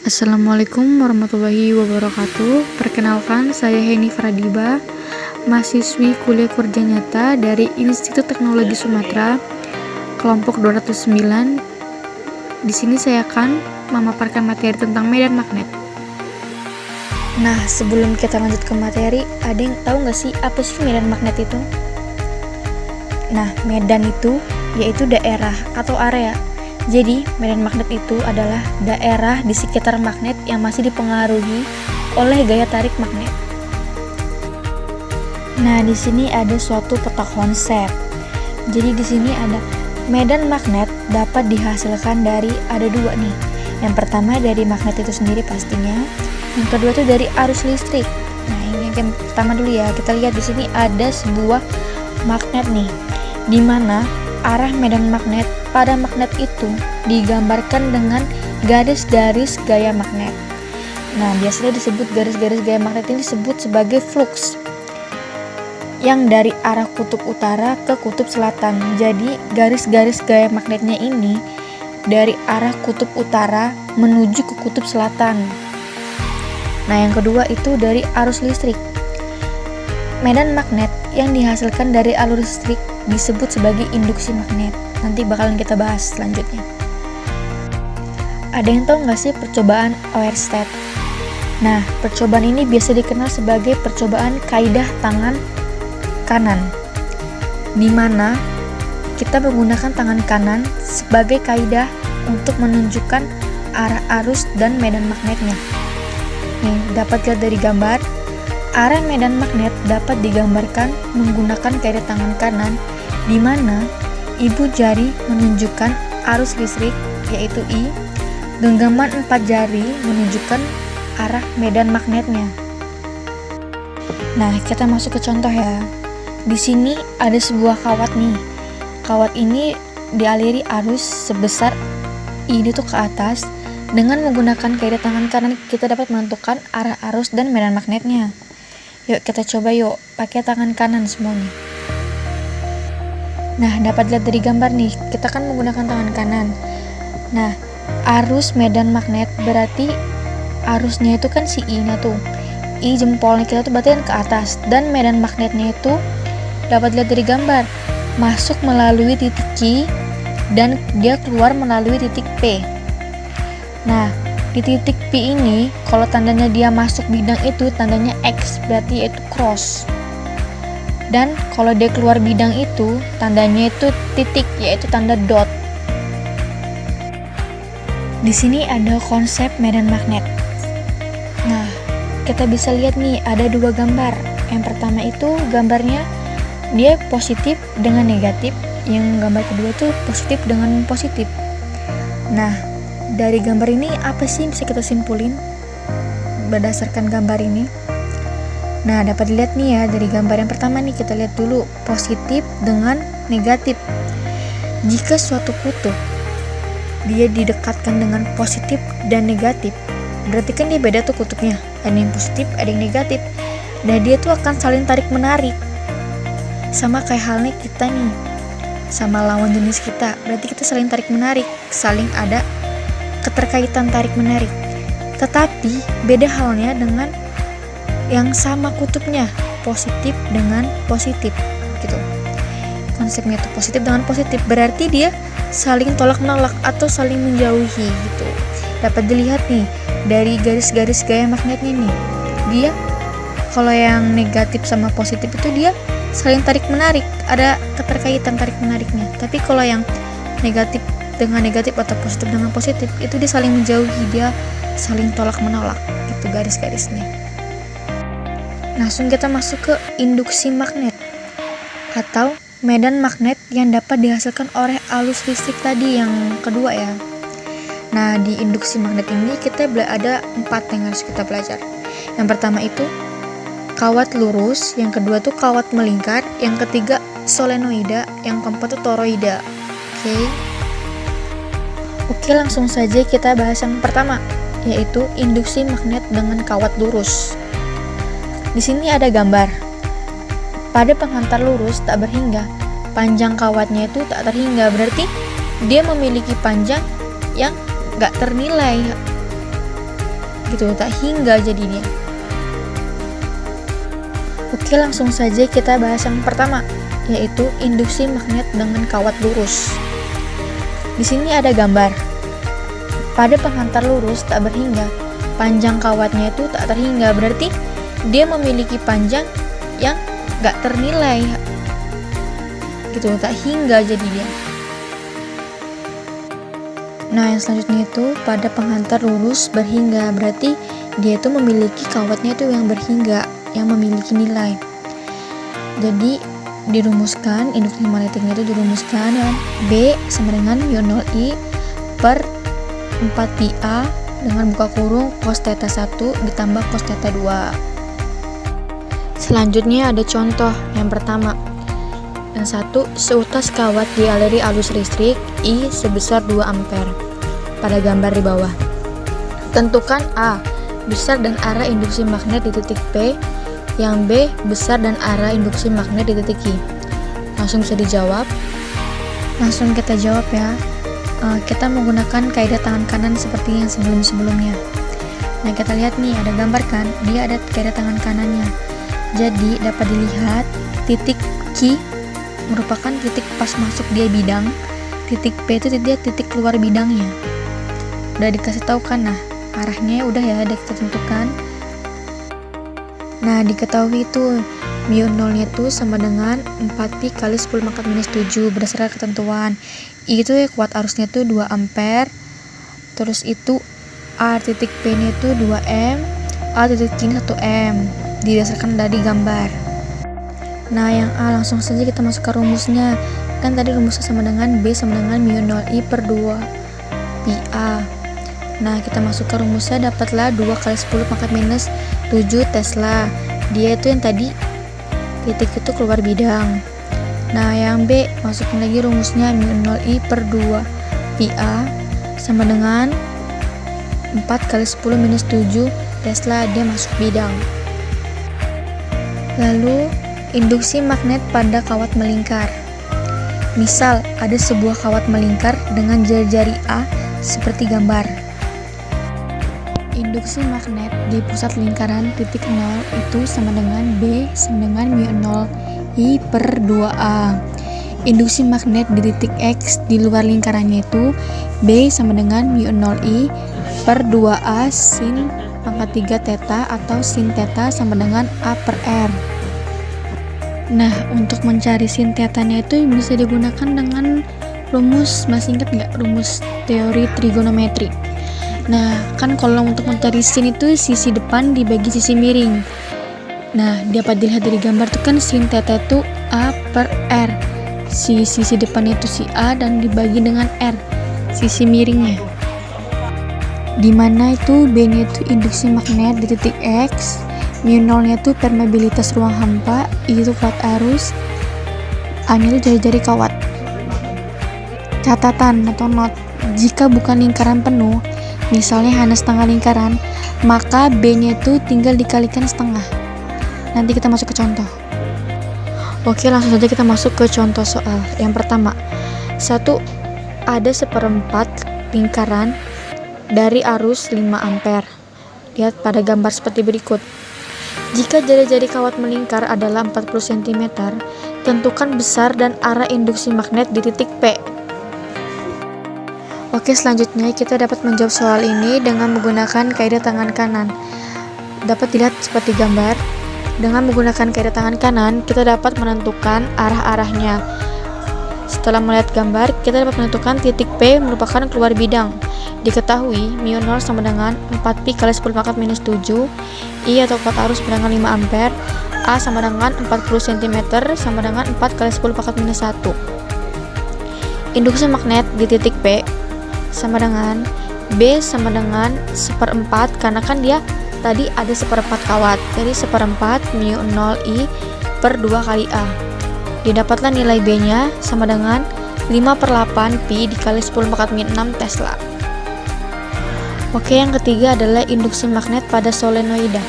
Assalamualaikum warahmatullahi wabarakatuh. Perkenalkan, saya Heni Fradiba, mahasiswi kuliah kerja nyata dari Institut Teknologi Sumatera, kelompok 209. Di sini saya akan memaparkan materi tentang medan magnet. Nah, sebelum kita lanjut ke materi, ada yang tahu nggak sih apa sih medan magnet itu? Nah, medan itu yaitu daerah atau area. Jadi, medan magnet itu adalah daerah di sekitar magnet yang masih dipengaruhi oleh gaya tarik magnet. Nah, di sini ada suatu peta konsep. Jadi di sini ada medan magnet dapat dihasilkan dari ada dua nih. Yang pertama dari magnet itu sendiri pastinya. Yang kedua itu dari arus listrik. Nah, ini yang pertama dulu ya. Kita lihat di sini ada sebuah magnet nih, di mana arah medan magnet pada magnet itu digambarkan dengan garis-garis gaya magnet. Nah, biasanya disebut garis-garis gaya magnet ini disebut sebagai flux yang dari arah kutub utara ke kutub selatan. Jadi, garis-garis gaya magnetnya ini dari arah kutub utara menuju ke kutub selatan. Nah, yang kedua itu dari arus listrik. Medan magnet yang dihasilkan dari alur listrik disebut sebagai induksi magnet. Nanti bakalan kita bahas selanjutnya. Ada yang tahu nggak sih percobaan Oersted? Nah, percobaan ini biasa dikenal sebagai percobaan kaidah tangan kanan, di mana kita menggunakan tangan kanan sebagai kaidah untuk menunjukkan arah arus dan medan magnetnya. Nih, dapat lihat dari gambar. Arah medan magnet dapat digambarkan menggunakan kaidah tangan kanan, di mana ibu jari menunjukkan arus listrik, yaitu I. Genggaman 4 jari menunjukkan arah medan magnetnya. Nah, kita masuk ke contoh ya. Di sini ada sebuah kawat nih. Kawat ini dialiri arus sebesar I itu ke atas. Dengan menggunakan kaidah tangan kanan, kita dapat menentukan arah arus dan medan magnetnya. Yuk kita coba yuk, pakai tangan kanan semuanya. Nah, dapat lihat dari gambar nih, kita kan menggunakan tangan kanan. Nah, arus medan magnet berarti arusnya itu kan si I-nya tuh. I jempolnya kita tuh berarti kan ke atas. Dan medan magnetnya itu dapat lihat dari gambar, masuk melalui titik Q dan dia keluar melalui titik P. Nah, di titik P ini, kalau tandanya dia masuk bidang itu, tandanya X, berarti yaitu cross. Dan kalau dia keluar bidang itu, tandanya itu titik, yaitu tanda dot. Di sini ada konsep medan magnet. Nah, kita bisa lihat nih, ada dua gambar. Yang pertama itu gambarnya dia positif dengan negatif, yang gambar kedua tuh positif dengan positif. Nah, dari gambar ini apa sih bisa kita simpulin berdasarkan gambar ini? Nah, dapat dilihat nih ya dari gambar yang pertama nih, kita lihat dulu positif dengan negatif. Jika suatu kutub dia didekatkan dengan positif dan negatif, berarti kan dia beda tuh kutubnya, ada yang positif, ada yang negatif. Nah, dia tuh akan saling tarik menarik. Sama kayak halnya kita nih sama lawan jenis kita, berarti kita saling tarik menarik, saling ada keterkaitan tarik menarik. Tetapi beda halnya dengan yang sama kutubnya, positif dengan positif gitu. Konsepnya itu positif dengan positif, berarti dia saling tolak menolak atau saling menjauhi gitu. Dapat dilihat nih dari garis-garis gaya magnetnya nih. Dia kalau yang negatif sama positif itu dia saling tarik menarik, ada keterkaitan tarik menariknya. Tapi kalau yang negatif dengan negatif atau positif dengan positif, itu dia saling menjauhi, dia saling tolak menolak gitu garis-garisnya. Langsung kita masuk ke induksi magnet atau medan magnet yang dapat dihasilkan oleh arus listrik tadi yang kedua ya. Nah, di induksi magnet ini kita ada 4 yang harus kita belajar. Yang pertama itu kawat lurus, yang kedua tuh kawat melingkar, yang ketiga solenoida, yang keempat tuh toroida. Oke, langsung saja kita bahas yang pertama, yaitu induksi magnet dengan kawat lurus. Di sini ada gambar. Pada penghantar lurus tak berhingga, panjang kawatnya itu tak terhingga, berarti dia memiliki panjang yang gak ternilai. gitu, tak hingga jadinya. Oke, langsung saja kita bahas yang pertama, yaitu induksi magnet dengan kawat lurus. Di sini ada gambar. Pada penghantar lurus tak berhingga, panjang kawatnya itu tak terhingga, berarti dia memiliki panjang yang gak ternilai gitu, tak hingga jadinya. Nah, yang selanjutnya itu pada penghantar lurus berhingga, berarti dia itu memiliki kawatnya itu yang berhingga, yang memiliki nilai. Jadi dirumuskan, induksi magnetiknya itu dirumuskan dengan B sama dengan μ0I per 4πa dengan buka kurung cos theta 1 ditambah cos theta 2. Selanjutnya ada contoh yang pertama. Yang satu, seutas kawat dialiri arus listrik I sebesar 2 ampere. Pada gambar di bawah. Tentukan A, besar dan arah induksi magnet di titik P, yang B, besar dan arah induksi magnet di titik I. Langsung bisa dijawab. Langsung kita jawab ya. Kita menggunakan kaidah tangan kanan seperti yang sebelum-sebelumnya. Nah, kita lihat nih, ada gambar kan, dia ada kaidah tangan kanannya. Jadi dapat dilihat titik Q merupakan titik pas masuk dia bidang, titik P itu dia titik keluar bidangnya. Udah dikasih tahu kan, nah arahnya udah ya, udah kita tentukan. Nah, diketahui itu μ0 nya itu sama dengan 4pi kali 10 pangkat minus 7 berdasarkan ketentuan. I itu ya kuat arusnya itu 2 ampere. Terus itu A titik P nya itu 2M, A titik Q 1M didasarkan dari gambar. Nah, yang A langsung saja kita masuk ke rumusnya. Kan tadi rumusnya sama dengan B sama dengan μ0I per 2πa. Nah, kita masuk ke rumusnya, dapatlah 2 kali 10 pangkat minus 7 Tesla. Dia itu yang tadi titik itu keluar bidang. Nah, yang B, masukin lagi rumusnya μ0I per 2πa sama dengan 4 kali 10 minus 7 Tesla, dia masuk bidang. Lalu, induksi magnet pada kawat melingkar. Misal, ada sebuah kawat melingkar dengan jari-jari A seperti gambar. Induksi magnet di pusat lingkaran titik 0 itu sama dengan B sama dengan μ0I per 2A. Induksi magnet di titik X di luar lingkarannya itu B sama dengan μ0I per 2A sin pangkat 3 theta atau sin theta sama dengan A per R. Nah, untuk mencari sin theta-nya itu bisa digunakan dengan rumus, masih ingat nggak rumus teori trigonometri? Nah, kan kalau untuk mencari sin itu sisi depan dibagi sisi miring. Nah, dapat dilihat dari gambar itu kan sin theta itu A per R. Sisi depannya itu si A dan dibagi dengan R, sisi miringnya. Dimana itu B-nya itu induksi magnet di titik X, μ0 nya itu permeabilitas ruang hampa, I itu kuat arus, A-nya itu jari-jari kawat. Catatan atau not, jika bukan lingkaran penuh, misalnya hanya setengah lingkaran, maka B-nya itu tinggal dikalikan setengah. Nanti kita masuk ke contoh. Oke, langsung saja kita masuk ke contoh soal. Yang pertama, ada 1/4 lingkaran dari arus 5 ampere. Lihat pada gambar seperti berikut. Jika jari-jari kawat melingkar adalah 40 cm, tentukan besar dan arah induksi magnet di titik P. Oke, selanjutnya kita dapat menjawab soal ini dengan menggunakan kaidah tangan kanan. Dapat dilihat seperti gambar. Dengan menggunakan kaidah tangan kanan, kita dapat menentukan arah-arahnya. Setelah melihat gambar, kita dapat menentukan titik P merupakan keluar bidang. Diketahui μ0 sama dengan 4pi kali 10 pangkat minus 7, I atau kuat arus sama dengan 5 ampere, A sama dengan 40 cm sama dengan 4 kali 10 pangkat minus 1. Induksi magnet di titik P sama dengan B sama dengan 1/4, karena kan dia tadi ada 1/4 kawat, jadi 1/4 μ0I per 2 kali A. Didapatlah nilai B-nya sama dengan 5/8 pi dikali 10 pangkat min 6 Tesla. Oke, yang ketiga adalah induksi magnet pada solenoida.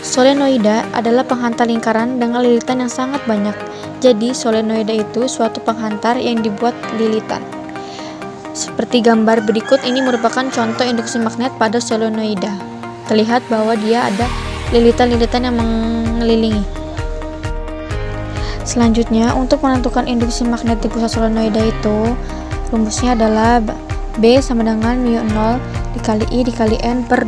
Solenoida adalah penghantar lingkaran dengan lilitan yang sangat banyak. Jadi, solenoida itu suatu penghantar yang dibuat lilitan. Seperti gambar berikut, ini merupakan contoh induksi magnet pada solenoida. terlihat bahwa dia ada lilitan-lilitan yang mengelilingi. Selanjutnya, untuk menentukan induksi magnet di pusat solenoida itu, rumusnya adalah B sama dengan mu0 dikali I dikali N per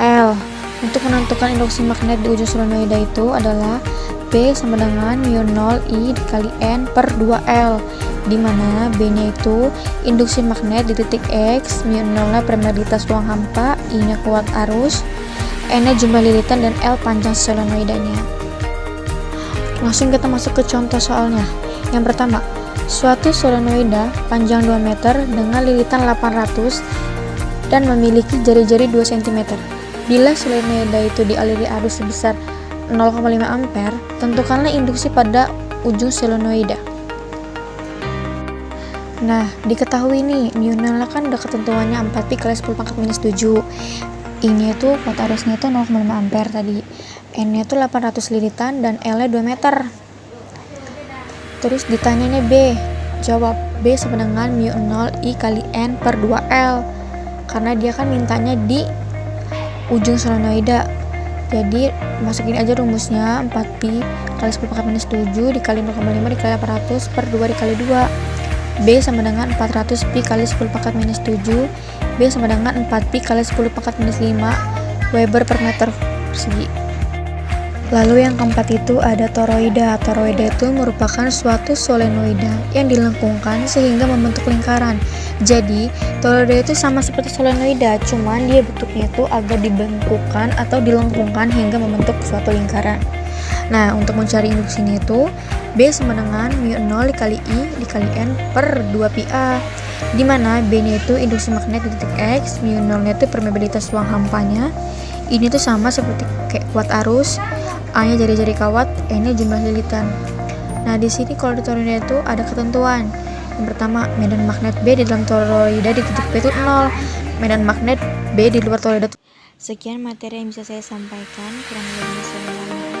L. Untuk menentukan induksi magnet di ujung solenoida itu adalah B sama dengan mu0 I dikali N per 2L, di mana B-nya itu induksi magnet di titik X, mu0-nya permeabilitas ruang hampa, I-nya kuat arus, N-nya jumlah lilitan, dan L panjang solenoidanya. Langsung kita masuk ke contoh soalnya. Yang pertama, suatu solenoida panjang 2 meter dengan lilitan 800 dan memiliki jari-jari 2 cm. Bila solenoida itu dialiri arus sebesar 0,5 ampere, tentukanlah induksi pada ujung solenoida. Nah, diketahui nih, mu0 kan udah ketentuannya 4pi kali 10 pangkat minus 7. Ini tuh kuat arusnya itu 0,5 ampere tadi. N-nya tuh 800 lilitan dan L-nya 2 meter. Terus ditanyanya B. Jawab B sama dengan mu0 I kali N per 2L. Karena dia kan mintanya di ujung solenoida. Jadi masukin aja rumusnya 4pi kali 10 pangkat minus 7 dikali 0,5 dikali 800 per 2 dikali 2. B sama dengan 400pi kali 10 pangkat minus 7. B sama dengan 4pi kali 10 pangkat minus 5 Weber per meter persegi. Lalu yang keempat itu ada toroida. Toroida itu merupakan suatu solenoida yang dilengkungkan sehingga membentuk lingkaran. Jadi, toroida itu sama seperti solenoida, cuman dia bentuknya itu agak dibengkukkan atau dilengkungkan hingga membentuk suatu lingkaran. Nah, untuk mencari induksinya itu B sama dengan mu0 dikali I dikali N per 2pi A, di mana B-nya itu induksi magnet di titik X, mu0-nya itu permeabilitas ruang hampanya, ini tuh sama seperti kayak kuat arus, A-nya jari-jari kawat, N-nya jumlah lilitan. Nah, di sini kalau di toroida itu ada ketentuan. Yang pertama, medan magnet B di dalam toroida di titik P itu 0. Medan magnet B di luar toroida. Sekian materi yang bisa saya sampaikan. Kurang lebihnya saya mohon maaf.